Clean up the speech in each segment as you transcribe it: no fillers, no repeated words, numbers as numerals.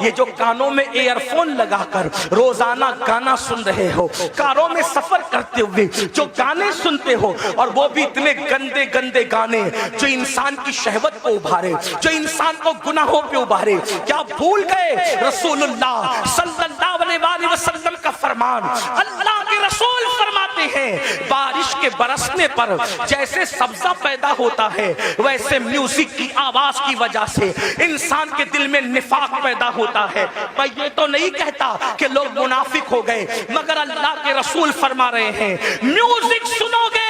ये जो कानों में ईयरफोन लगाकर रोजाना गाना सुन रहे हो, कारों में सफर करते हुए जो गाने सुनते हो, और वो भी इतने गंदे गंदे गाने जो इंसान की शहवत को उभारे, जो इंसान को गुनाहों पे उभारे। क्या भूल गए रसूलुल्लाह सल्लल्लाहु अलैहि वसल्लम का फरमान? अल्लाह के रसूल फरमाते हैं बारिश के बरसने पर जैसे सब्जा पैदा होता है, वैसे म्यूजिक की आवाज की वजह से इंसान के दिल में निफाक पैदा होता है। मैं ये तो नहीं कहता कि लोग मुनाफिक हो गए, मगर अल्लाह के रसूल फरमा रहे हैं म्यूजिक सुनोगे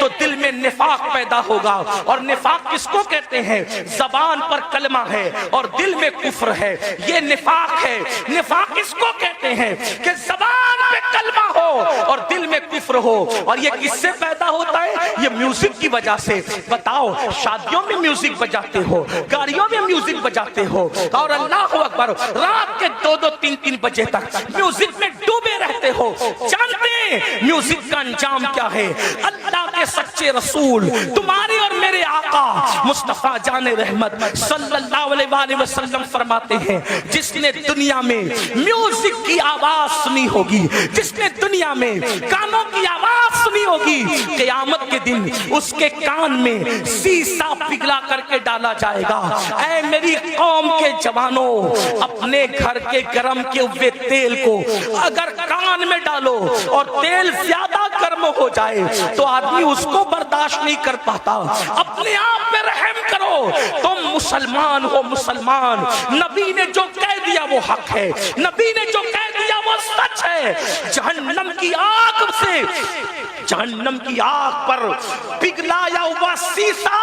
तो दिल में निफाक पैदा होगा। और निफाक किसको कहते हैं? जबान पर कलमा है और दिल में कुफ्र है, ये निफाक है। निफाक किसको कहते हैं? कि जबान पे कलमा हो और दिल में कुफ्र हो। और ये किससे पैदा होता है? ये म्यूजिक की वजह से। बताओ, शादियों में म्यूजिक बजाते हो, गाड़ियों में म्यूजिक बजाते हो, और अल्लाह अकबर रात के 2-2, 3-3 बजे तक म्यूजिक में डूबे रहते हो। जानते हैं म्यूजिक का अंजाम क्या है? अल्लाह के सच्चे रसूल तुम्हारे और मेरे आका मुस्तफा जाने रहमत सल्लल्लाहु अलैहि वसल्लम फरमाते हैं जिसने दुनिया में म्यूजिक की आवाज सुनी होगी, जिसने दुनिया में गानों की आवाज सुनी होगी, क़यामत के दिन उसके कान में शीशा पिघला करके डाला जाएगा। ऐ मेरी कौम के जवानों, अपने घर के गरम के हुए तेल को अगर कान में डालो और तेल ज्यादा गर्म हो जाए तो आदमी उसको बर्दाश्त नहीं कर पाता। अपने आप पे रहम करो, तुम मुसलमान हो मुसलमान। नबी ने जो कह दिया वो हक है, नबी ने जो कह दिया वो सच है। जहन्नम की आग से, जहन्नम की आग पर पिघलाया हुआ शीशा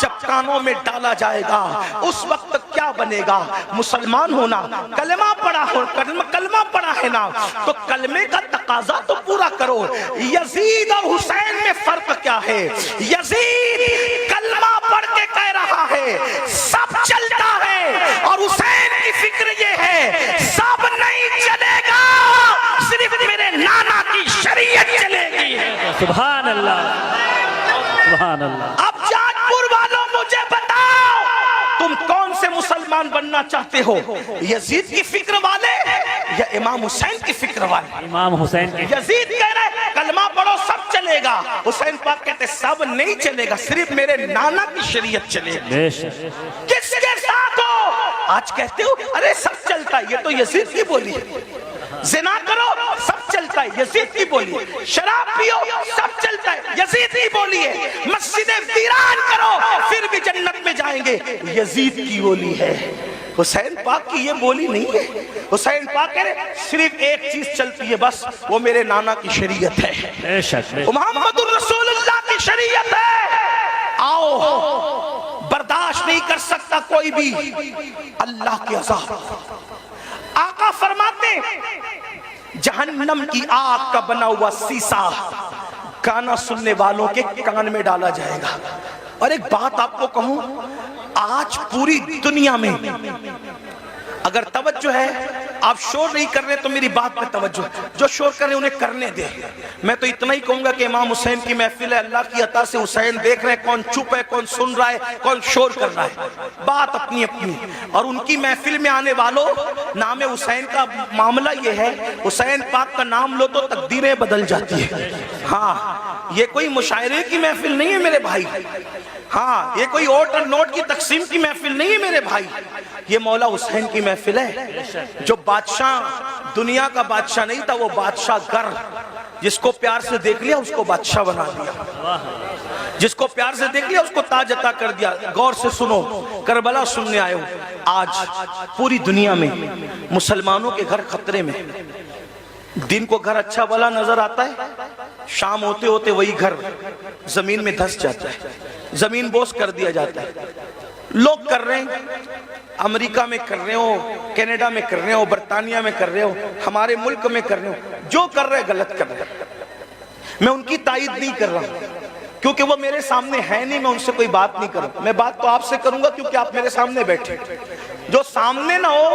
जब कानों में डाला जाएगा, उस वक्त क्या बनेगा? मुसलमान होना, कलमा पढ़ा हो, कलमा पढ़ा है ना, तो कलमे का तकाजा तो पूरा करो। यजीद और हुसैन में फर्क क्या है? यजीद कलमा पढ़ के कह रहा है सब चलता है, और हुसैन की फिक्र ये है सब नहीं चलेगा, सिर्फ मेरे नाना की शरीयत चलेगी। सुभान अल्लाह, सुभान अल्लाह। अब जाजपुर वालों मुझे बताओ, तुम कौन से मुसलमान बनना चाहते हो? यजीद की फिक्र वाले या इमाम हुसैन की फिक्र वाले? इमाम हुसैन की। यजीद कह रहे कलमा पढ़ो सब चलेगा, हुसैन पाक कहते सब नहीं चलेगा, सिर्फ मेरे नाना की शरीयत चलेगी। किसके साथ हो? आज कहते हो अरे सब चलता है, ये तो यजीद की बोली है। जिना करो सब चलता है, यजीद की बोली है। शराब पियो सब चलता है, यजीद की बोली है। मस्जिदें वीरान करो फिर भी जन्नत में जाएंगे, यजीद की बोली है। हुसैन पाक की ये बोली नहीं है। हुसैन पाक कह रहे सिर्फ एक चीज चलती है बस, वो मेरे नाना की शरीयत है, मोहम्मदुर रसूलुल्लाह की शरीयत है। आओ, बर्दाश्त नहीं कर सकता कोई भी अल्लाह के अज़ाब। आका फरमाते जहन्नम की आग का बना हुआ शीशा गाना सुनने वालों के कान में डाला जाएगा। और एक बात आपको कहूं, आज पूरी दुनिया में अगर तवज्जो है, आप शोर नहीं कर रहे तो मेरी बात पे तवज्जो, जो शोर कर रहे उन्हें करने दे। मैं तो इतना ही कहूंगा कि इमाम हुसैन की महफिल है, अल्लाह की अता से हुसैन देख रहे हैं कौन चुप है, कौन सुन रहा है, कौन शोर कर रहा है, बात अपनी अपनी। और उनकी महफिल में आने वालों, नाम हुसैन का मामला ये है, हुसैन पाक का नाम लो तो तकदीरें बदल जाती है। हाँ, ये कोई मुशायरे की महफिल नहीं है मेरे भाई। हाँ, ये कोई ओट और नोट की तकसीम की महफिल नहीं है मेरे भाई। ये मौला हुसैन की महफिल है। जो बादशाह, दुनिया का बादशाह नहीं था, वो बादशाह गर, जिसको प्यार से देख लिया उसको बादशाह बना दिया, जिसको प्यार से देख लिया उसको ताज अता कर दिया। गौर से सुनो, करबला सुनने आए हो। आज पूरी दुनिया में मुसलमानों के घर खतरे में। दिन को घर अच्छा भला नजर आता है, शाम होते होते वही घर जमीन में धंस जाता है, जमीन बोस कर दिया जाता है। लोग कर रहे हैं, अमेरिका में कर रहे हो, कनाडा में कर रहे हो, बर्तानिया में कर रहे हो, हमारे मुल्क में कर रहे हो, जो कर रहे गलत कर रहे। मैं उनकी तायीद नहीं कर रहा क्योंकि वो मेरे सामने है नहीं, मैं उनसे कोई बात नहीं करूं। मैं बात तो आपसे करूंगा क्योंकि आप मेरे सामने बैठे। जो सामने ना हो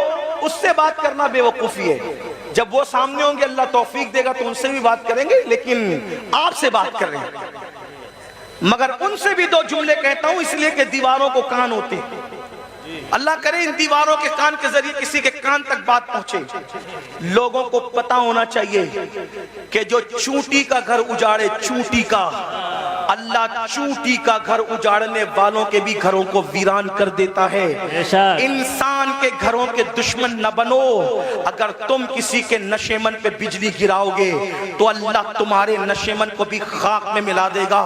उससे बात करना बेवकूफी है। जब वो सामने होंगे अल्लाह तौफीक देगा तो उनसे भी बात करेंगे, लेकिन आपसे बात कर रहे हैं। मगर उनसे भी दो जुमले कहता हूं इसलिए कि दीवारों को कान होते हैं। अल्लाह करे इन दीवारों के कान के जरिए किसी के कान तक बात पहुंचे। लोगों को पता होना चाहिए कि जो चूंटी का घर उजाड़े, चूंटी का, अल्लाह चूंटी का घर उजाड़ने वालों के भी घरों को वीरान कर देता है। इंसान के घरों के दुश्मन न बनो। अगर तुम किसी के नशेमन पे बिजली गिराओगे तो अल्लाह तुम्हारे नशेमन को भी खाक में मिला देगा।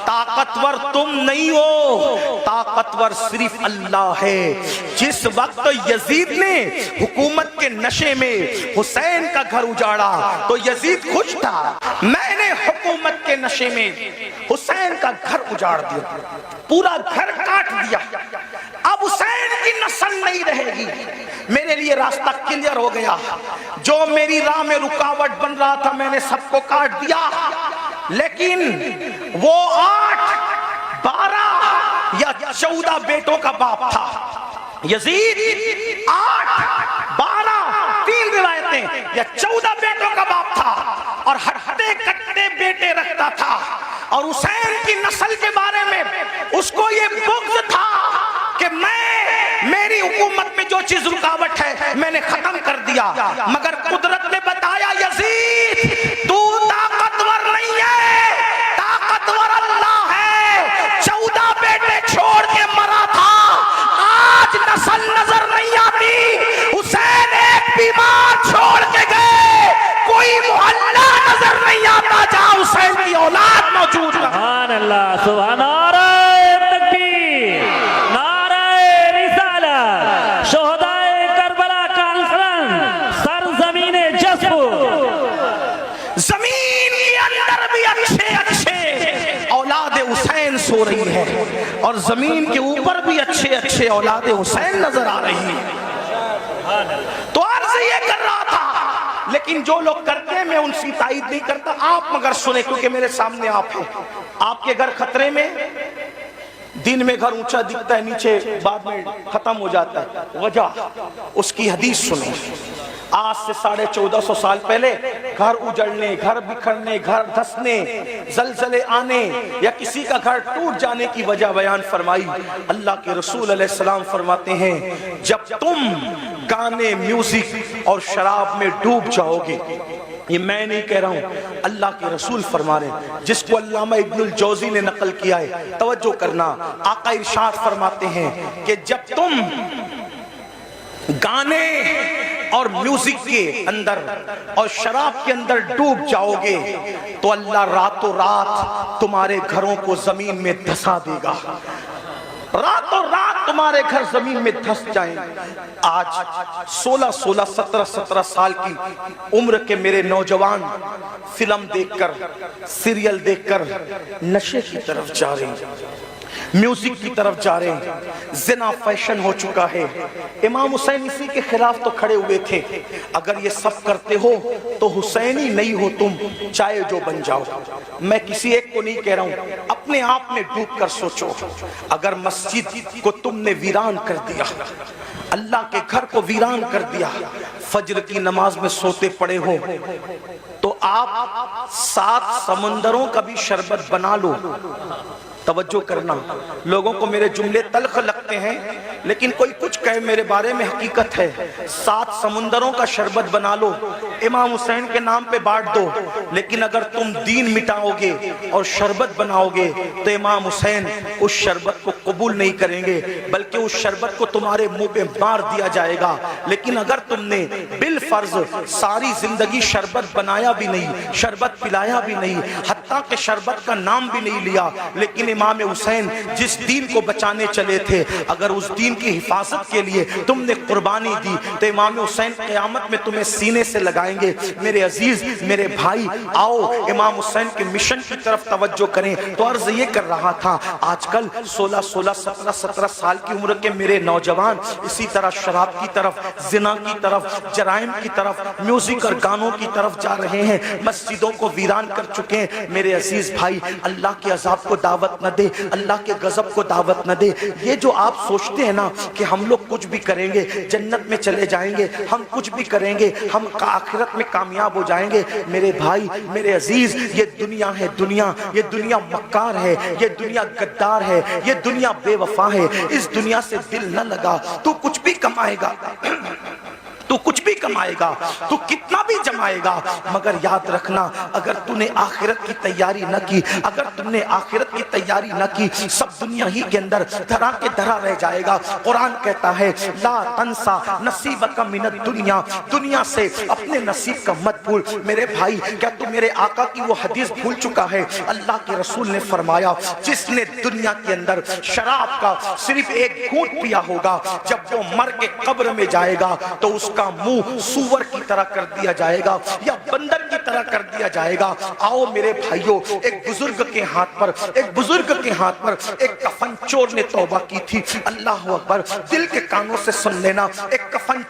ताकतवर तुम नहीं हो, ताकतवर सिर्फ अल्लाह है। जिस वक्त यजीद ने हुकूमत के नशे में हुसैन का घर उजाड़ा तो यजीद खुश था, मैंने हुकूमत के नशे में हुसैन का घर उजाड़ दिया, पूरा घर काट दिया, अब हुसैन की नस्ल नहीं रहेगी। मेरे लिए रास्ता क्लियर हो गया। जो मेरी राह में रुकावट बन रहा था मैंने सबको काट दिया। लेकिन वो 8, 12 या 14 बेटों का बाप था यजीद। 8, 12, 3 रिवायतें या 14 बेटों का बाप था और हट्टे कट्टे बेटे रखता था। और हुसैन की नस्ल के बारे में उसको ये बुग़्ज़ था कि मेरी हुकूमत में जो चीज रुकावट है मैंने खत्म कर दिया। मगर कुदरत ने बताया यजीद तू ताकतवर नहीं है, ताकतवर अल्लाह है। 14 बेटे छोड़ के मरा था, आज नस्ल नजर नहीं आती। हुसैन एक बीमार छोड़ के गए, कोई मोहल्ला नजर नहीं आता जहां हुसैन की औलाद मौजूद है। सुभान अल्लाह, सुभान नारे तकबीर, नारे रिसालत, शोहदाए करबला कॉन्फ्रेंस, सरजमीने जस्ब। जमीन के अंदर भी अच्छे औलाद हुसैन सो रही है और जमीन के ऊपर भी अच्छे औलाद हुसैन नजर आ रही है। तो अर्ज ये कर रहा था, लेकिन जो लोग करते हैं मैं उनकी तायद नहीं करता। आप मगर सुने, क्योंकि मेरे सामने आप हैं। आपके घर खतरे में, दिन में घर ऊंचा दिखता है, नीचे बाद में खत्म हो जाता है। वजह उसकी हदीस सुने। आज से 1450 साल पहले घर उजड़ने, घर बिखरने, घर धंसने, जलजले आने या किसी का घर टूट जाने की वजह बयान फरमाई। अल्लाह के रसूल अलैहिस्सलाम फरमाते हैं जब तुम गाने, म्यूजिक और शराब में डूब जाओगे, ये मैं नहीं कह रहा हूं, अल्लाह के रसूल फरमा रहे, जिसको अल्लामा इब्नुल जौजी ने नकल किया है, तवज्जो करना। आका इरशाद फरमाते हैं कि जब तुम गाने और म्यूजिक के अंदर और शराब के अंदर डूब जाओगे तो अल्लाह रातों रात तुम्हारे घरों को जमीन में धंसा देगा। रातों रात तुम्हारे घर जमीन में धंस जाएंगे। आज 16, 17 साल की उम्र के मेरे नौजवान फिल्म देखकर, सीरियल देखकर नशे की तरफ जा रहे हैं, म्यूजिक की तरफ जा रहे हैं, जिना फैशन हो चुका है। इमाम हुसैन इसी के खिलाफ तो खड़े हुए थे। अगर ये सब करते हो तो हुसैनी नहीं हो तुम, चाहे जो बन जाओ। मैं किसी एक को नहीं कह रहा हूं, अपने आप में डूब कर सोचो। अगर मस्जिद को तुमने वीरान कर दिया, अल्लाह के घर को वीरान कर दिया, फजर की नमाज में सोते पड़े हो, तो आप 7 समंदरों का भी शरबत बना लो। तवज्जो करना, लोगों को मेरे जुमले तल्ख लगते हैं, लेकिन कोई कुछ कहे मेरे बारे में हकीकत है। 7 समुंदरों का शरबत बना लो, इमाम हुसैन के नाम पे बांट दो। लेकिन अगर तुम दीन मिटाओगे और शरबत बनाओगे तो इमाम हुसैन उस शरबत को कबूल नहीं करेंगे, बल्कि उस शरबत को तुम्हारे मुंह पे मार दिया जाएगा। लेकिन अगर तुमने बिल फर्ज सारी जिंदगी शरबत बनाया भी नहीं, शरबत पिलाया भी नहीं, हत्ता के शरबत का नाम भी नहीं लिया, लेकिन इमाम हुसैन जिस दीन को बचाने चले थे, अगर उस दीन की हिफाजत के लिए तुमने कुर्बानी दी तो इमाम हुसैन क़यामत में तुम्हें सीने से लगाएंगे। मेरे अजीज, मेरे भाई, आओ इमाम हुसैन के मिशन की तरफ तवज्जो करें। तो अर्ज ये कर रहा था, आजकल 16, 17 साल की उम्र के मेरे नौजवान इसी तरह शराब की तरफ, जिना की तरफ, जराइम की तरफ, म्यूजिक और गानों की तरफ जा रहे हैं, मस्जिदों को वीरान कर चुके हैं। मेरे अजीज भाई, अल्लाह के अजाब को दावत न दे, अल्लाह के गजब को दावत न दे। ये जो आप सोचते हैं ना कि हम लोग कुछ भी करेंगे जन्नत में चले जाएंगे, हम कुछ भी करेंगे हम आखिरत में कामयाब हो जाएंगे, मेरे भाई मेरे अजीज, ये दुनिया है दुनिया, ये दुनिया मक्कार है, ये दुनिया गद्दार है, ये दुनिया बेवफा है। इस दुनिया से दिल न लगा, तू कुछ भी कमाएगा, तू कुछ भी कमाएगा, तू कितना भी जमाएगा, मगर याद रखना अगर तूने आखिरत की तैयारी न की, अगर तुमने आखिरत की तैयारी न की, सब दुनिया ही के अंदर धरा के धरा रह जाएगा। कुरान कहता है ला तंसा नसीबका मिनद दुनिया, दुनिया से अपने नसीब का मत भूल। मेरे भाई क्या तू मेरे आका की वो हदीस भूल चुका है? अल्लाह के रसूल ने फरमाया जिसने दुनिया के अंदर शराब का सिर्फ एक घूंट पिया होगा, जब वो मर के कब्र में जाएगा तो उसका मुंह सूअर की तरह कर दिया जाएगा या बंदर की तरह कर दिया जाएगा। आओ मेरे भाइयों, एक बुजुर्ग के हाथ पर, एक बुजुर्ग के हाथ पर एक कफन चोर ने तौबा की थी। अल्लाह अकबर, दिल के कानों से सुन लेना। एक कफन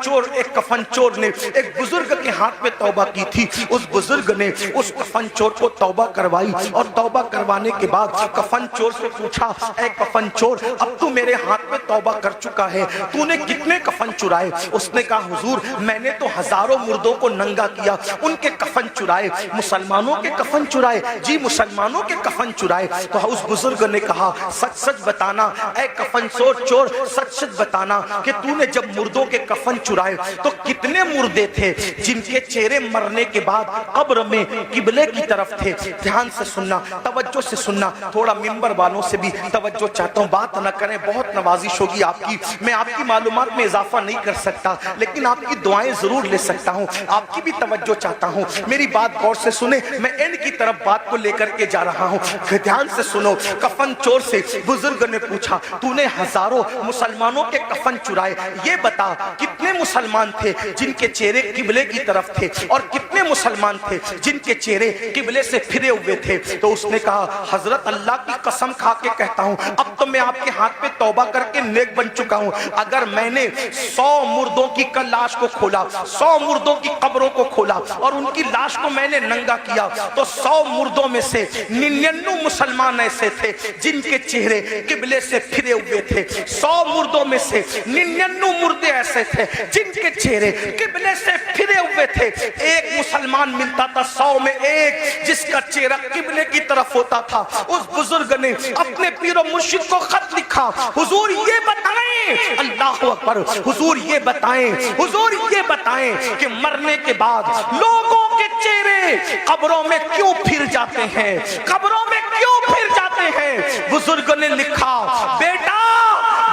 चोर ने एक बुजुर्ग के हाथ में तौबा की थी। उस बुजुर्ग ने उस कफन चोर को तौबा करवाई और तौबा करवाने के बाद कफन चोर से पूछा, ऐ कफन चोर, अब तू मेरे हाथ में तौबा कर चुका है, तूने कितने कफन चुराए? उसने कहा हुजूर मैंने तो हजारों मुर्दों को नंगा किया, उनके कफन चुराए। मुसलमानों के कफन चुराए? जी मुसलमानों के कफन चुराए। तो उस बुजुर्ग ने कहा सच सच बताना, ऐ कफन चोर सच सच बताना कि तूने जब मुर्दों के कफन चुराए तो कितने मुर्दे थे जिनके चेहरे मरने के बाद कब्र में किबले की तरफ थे? ध्यान से सुनना, तवज्जो से सुनना, थोड़ा मिंबर वालों से भी तवज्जो चाहता हूँ, बात न करें, बहुत नवाजिश होगी आपकी। मैं आपकी मालूमात में इजाफा नहीं कर सकता लेकिन आपकी दुआएं जरूर ले सकता हूं, आपकी भी तवज्जो चाहता हूं। मेरी बात गौर से सुने, मैं एंड की तरफ बात को लेकर के जा रहा हूं, ध्यान से सुनो। कफन चोर से बुजुर्ग ने पूछा तूने हजारों मुसलमानों के कफन चुराए, ये बता कितने मुसलमान थे जिनके चेहरे किबले की तरफ थे और कितने मुसलमान थे जिनके चेहरे किबले से फिरे हुए थे? तो उसने कहा हजरत अल्लाह की कसम खा के कहता हूं, अब तो मैं आपके हाथ पे तौबा करके नेक बन चुका हूं। अगर मैंने 100 मुर्दों की लाश को खोला, 100 मुर्दों की कब्रों को खोला और उनकी लाश को मैंने नंगा किया तो 100 मुर्दों में से 99 मुसलमान ऐसे थे जिनके चेहरे किबले से फिरे हुए थे। 100 मुर्दों में से 99 मुर्दे ऐसे थे जिनके चेहरे किबले से फिरे हुए थे। एक मुसलमान मिलता था 100 में एक जिसका चेहरा किबले की तरफ होता था। उस बुजुर्ग ने अपने पीरो मुर्शिद को खत लिखा, हुजूर ये बताएं, अल्लाह अकबर, हुजूर ये बताएं, हुजूर ये बताएं कि मरने के बाद लोगों के चेहरे कब्रों में क्यों फिर जाते हैं, कब्रों में क्यों फिर जाते हैं? बुजुर्ग ने लिखा, बेटा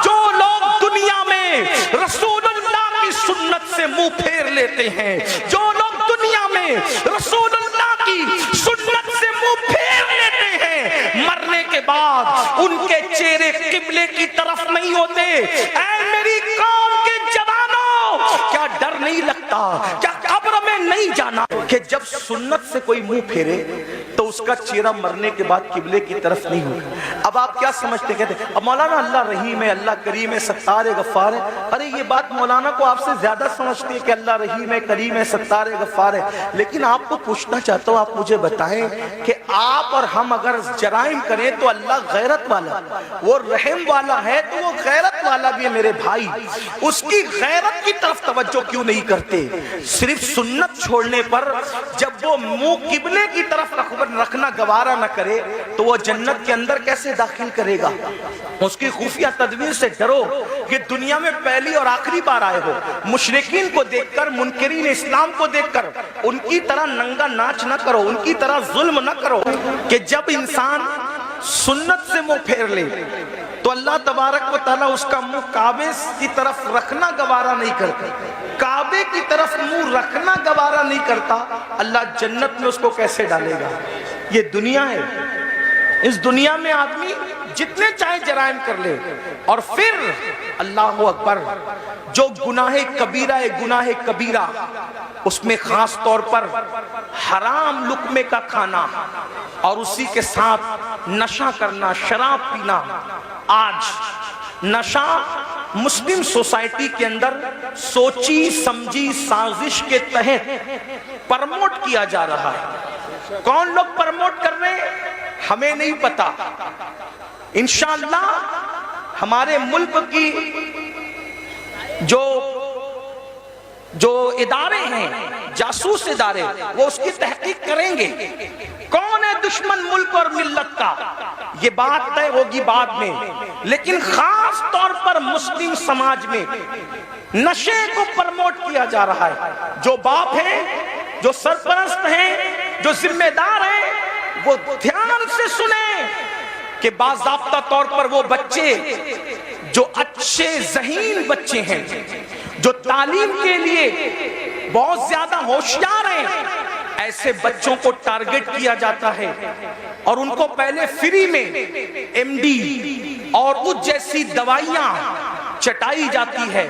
जो लोग दुनिया में रसूलुल्लाह की सुन्नत से मुंह फेर लेते हैं, जो लोग दुनिया में रसूलुल्लाह की सुन्नत से मुंह फेर लेते हैं, मरने के बाद उनके चेहरे किबले की तरफ नहीं होते। ऐ मेरी कौम के जवानों, क्या डर नहीं लगता, क्या कब्र में नहीं जाना कि जब सुन्नत से कोई मुंह फेरे तो उसका चेहरा मरने के बाद किबले की तरफ नहीं होगा? अब आप क्या समझते, कहते अब मौलाना अल्लाह रहीम है, अल्लाह करीम है, सत्तार है, गफ्फार है। अरे ये बात मौलाना को आपसे ज्यादा समझती है कि अल्लाह रहीम है, करीम है, सत्तार है, गफ्फार है। लेकिन आपको पूछना चाहता हूँ, आप मुझे बताएं कि आप और हम अगर जराइम करें तो अल्लाह गैरत वाला, वो रहम वाला है तो वो गैरत वाला भी है। मेरे भाई उसकी गैरत की तरफ तवज्जो क्यों नहीं करते? सिर्फ सुन्नत छोड़ने पर जब वो मुंह किबले की तरफ रखना गवारा न करे तो वो जन्नत के अंदर कैसे दाखिल करेगा? उसकी खुफिया तदबीर से डरो कि दुनिया में पहली और आखिरी बार आए हो। मुशरिकीन को देखकर, मुनकिरीन इस्लाम को देखकर उनकी तरह नंगा नाच न करो, उनकी तरह जुल्म न करो कि जब इंसान सुन्नत से मुंह फेर ले तो अल्लाह तबारक व तआला उसका मुंह काबे की तरफ रखना गवारा नहीं करता। काबे की तरफ मुंह रखना गवारा नहीं करता, अल्लाह जन्नत में उसको कैसे डालेगा? ये दुनिया है, इस दुनिया में आदमी जितने चाहे जराइम कर ले और फिर अल्लाह अकबर, जो गुनाहे कबीरा है, गुनाहे कबीरा, उसमें खास तौर पर हराम लुकमे का खाना और उसी के साथ नशा करना, शराब पीना। आज नशा मुस्लिम सोसाइटी के अंदर सोची समझी साजिश के तहत प्रमोट किया जा रहा है। कौन लोग प्रमोट कर रहे हैं हमें नहीं पता, इंशाअल्लाह हमारे मुल्क की जो इदारे हैं, जासूस इदारे, वो उसकी तहकीक करेंगे कौन है दुश्मन मुल्क और मिल्लत का। ये बात तय होगी बाद में, लेकिन खास तौर पर मुस्लिम समाज में नशे को प्रमोट किया जा रहा है। जो बाप हैं, जो सरपरस्त हैं, जो जिम्मेदार हैं, वो ध्यान से सुने कि बाज़ाब्ता तौर पर वो बच्चे जो अच्छे ज़हीन बच्चे हैं, जो तालीम के लिए बहुत ज्यादा होशियार हैं, ऐसे बच्चों को टारगेट किया जाता है और उनको पहले फ्री में एमडी और उस जैसी दवाइयां चटाई जाती है,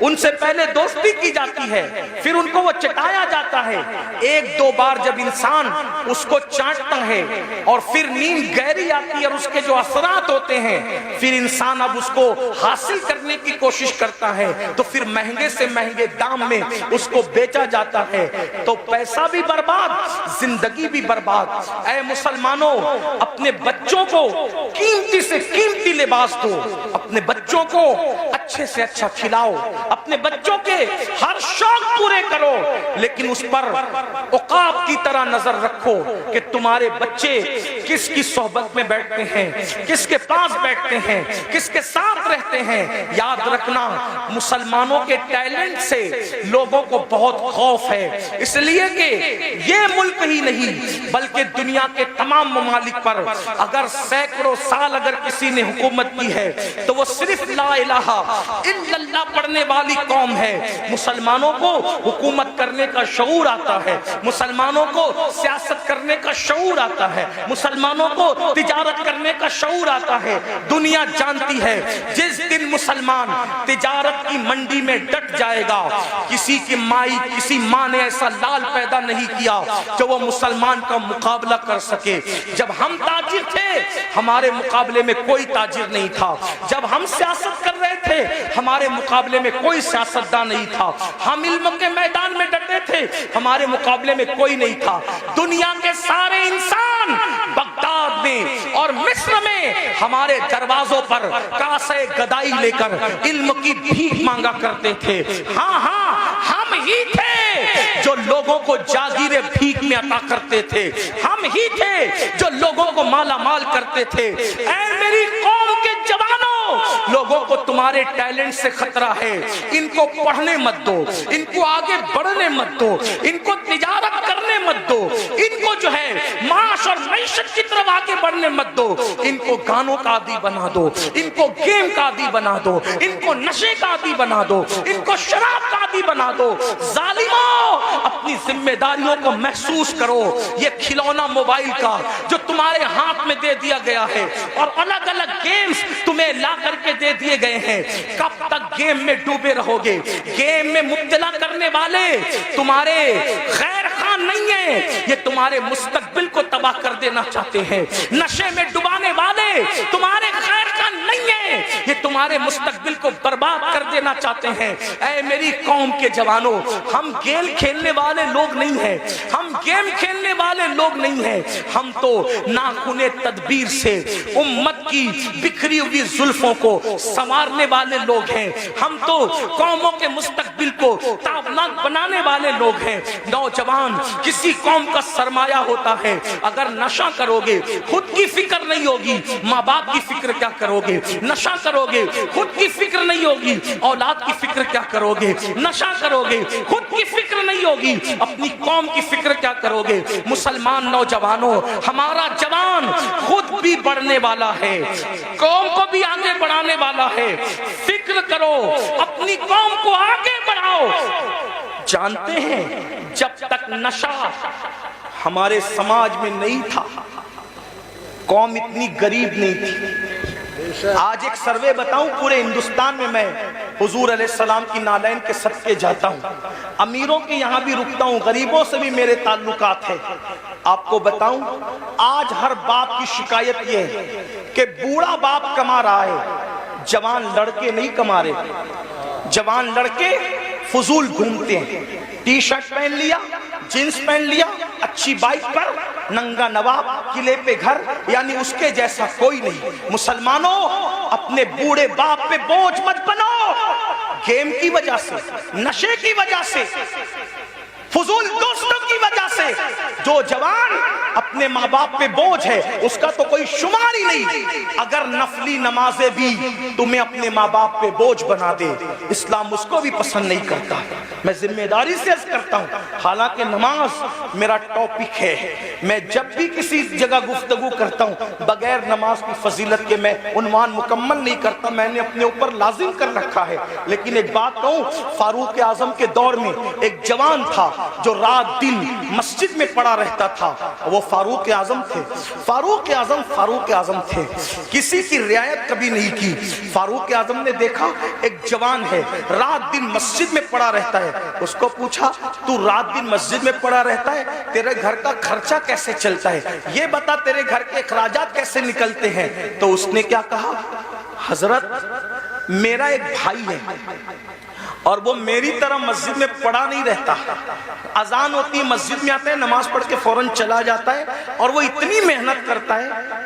उनसे पहले दोस्ती की जाती है, फिर उनको वो चटाया जाता है। एक दो बार जब इंसान उसको चाटता है और फिर नींद गहरी आती है और उसके जो असरात होते हैं, फिर इंसान अब उसको हासिल करने की कोशिश करता है, तो फिर महंगे से महंगे दाम में उसको बेचा जाता है। तो पैसा भी बर्बाद, जिंदगी भी बर्बाद। ऐ मुसलमानों, अपने बच्चों को कीमती से कीमती लिबास दो, अपने बच्चों को अच्छे से अच्छा खिलाओ, अपने बच्चों के हर शौक पूरे करो, लेकिन उस पर औकाब की तरह नजर रखो कि तुम्हारे बच्चे किसकी सोहबत में बैठते हैं, किसके पास बैठते हैं, किसके साथ रहते हैं। याद रखना, मुसलमानों के टैलेंट से लोगों को बहुत खौफ है, इसलिए कि ये मुल्क ही नहीं बल्कि दुनिया के तमाम ममालिक पर अगर सैकड़ों साल अगर किसी ने हुकूमत की है तो वो सिर्फ ला इलाहा इल्लल्लाह पढ़ने वाली कौम है। मुसलमानों को हुकूमत करने का शऊर आता है, मुसलमानों को सियासत करने का शऊर आता है, मुसलमानों को तिजारत करने का शऊर आता है। दुनिया जानती है जिस दिन मुसलमान तिजारत की मंडी में डट जाएगा, किसी माँ ने ऐसा लाल पैदा नहीं किया जो वो मुसलमान का मुकाबला कर सके। जब हम ताजिर थे, हमारे मुकाबले में कोई ताजिर नहीं था। जब हम सियासत कर रहे थे, हमारे मुकाबले में कोई सियासतदान नहीं था। हम इल्म के मैदान में डटे थे, हमारे मुकाबले में कोई नहीं था। दुनिया के सारे इंसान बगदाद में और मिस्र में हमारे दरवाजों पर कासे गदाई लेकर इल्म की भीख मांगा करते थे। हाँ, हम ही थे जो लोगों को जागीरे भीख में अता करते थे, हम ही थे जो लोगों को माला माल करते थे। ऐ मेरी कौम के जवानों, लोगों को तुम्हारे टैलेंट से खतरा है, इनको पढ़ने मत दो, इनको आगे बढ़ने मत दो, इनको तिजारत करने मत दो, इनको जो है माश और मैशत की तरफ आगे बढ़ने मत दो, इनको गानों का आदी बना दो, इनको गेम का आदी बना दो, इनको नशे का आदी बना दो, इनको शराब का आदी बना दो। जालिमों, अपनी जिम्मेदारियों को महसूस करो। ये खिलौना मोबाइल का जो तुम्हारे हाथ में दे दिया गया है और अलग अलग गेम्स तुम्हें ला करके दे दिए गए हैं, कब तक गेम में डूबे रहोगे? गेम में मुब्तला करने वाले तुम्हारे खैर खान नहीं है, ये तुम्हारे मुस्तकबिल को तबाह कर देना चाहते हैं। नशे में डुबाने वाले तुम्हारे खैर खान नहीं है, ये तुम्हारे मुस्तकबिल को बर्बाद कर देना चाहते हैं। ऐ मेरी कौम के जवानों, हम गेम खेलने वाले लोग नहीं हैं, हम गेम खेलने वाले लोग नहीं हैं। हम तो नाखुने तदबीर से उम्मत की बिखरी हुई जुल्फों को संवारने वाले लोग हैं। हम तो कौमों के मुस्तकबिल को ताबनाक बनाने वाले लोग हैं। नौजवान किसी कौम का सरमाया होता है। अगर नशा करोगे, खुद की फिक्र नहीं होगी, माँ बाप की फिक्र क्या करोगे? नशा करोगे, खुद की फिक्र नहीं होगी, औलाद की फिक्र क्या करोगे? नशा करोगे, खुद की फिक्र नहीं होगी, अपनी कौम की फिक्र क्या करोगे? मुसलमान नौजवानों, हमारा जवान खुद भी बढ़ने वाला है, कौम को भी आगे बढ़ाने वाला है। फिक्र करो, अपनी कौम को आगे बढ़ाओ। जानते हैं, जब तक नशा हमारे समाज में नहीं था, कौम इतनी गरीब नहीं थी। आज एक सर्वे बताऊं, पूरे हिंदुस्तान में मैं हुजूर अलैहिस्सलाम की नालैन के सदके जाता हूं, अमीरों के यहां भी रुकता हूं, गरीबों से भी मेरे ताल्लुकात है। आपको बताऊं, आज हर बाप की शिकायत यह है कि बूढ़ा बाप कमा रहा है, जवान लड़के नहीं कमा रहे। जवान लड़के फुजूल घूमते हैं, टी शर्ट पहन लिया, जींस पहन लिया, अच्छी बाइक पर नंगा नवाब किले पे घर, यानी उसके जैसा कोई नहीं। मुसलमानों, अपने बूढ़े बाप पे बोझ मत बनो। गेम की वजह से, नशे की वजह से, फजूल दोस्तों की वजह से जो जवान अपने माँ बाप पे बोझ है, उसका तो कोई शुमार ही नहीं। अगर नफली नमाजें भी तुम्हें अपने माँ बाप पे बोझ बना दे, इस्लाम उसको भी पसंद नहीं करता। मैं जिम्मेदारी से अर्ज करता हूँ, हालांकि नमाज मेरा टॉपिक है, मैं जब भी किसी जगह गुफ्तगू करता हूँ बगैर नमाज की फजीलत के मैं उन्वान मुकम्मल नहीं करता, मैंने अपने ऊपर लाजिम कर रखा है। लेकिन एक बात कहूँ, फारूक आजम के दौर में एक जवान था जो रात दिन मस्जिद में पड़ा रहता था, वो फारूक आजम थे। फारूक आजम थे, किसी की रियायत कभी नहीं की। फारूक आजम ने देखा एक जवान है रात दिन मस्जिद में पड़ा रहता है, उसको पूछा तू रात दिन मस्जिद में पड़ा रहता है, तेरे घर का खर्चा कैसे चलता है, ये बता, तेरे घर के अखराजात कैसे निकलते हैं। तो उसने क्या कहा, हजरत मेरा एक भाई है और वो मेरी तरह मस्जिद में पड़ा नहीं रहता, अजान होती है मस्जिद में आता है, नमाज पढ़ के फौरन चला जाता है, और वो इतनी मेहनत करता है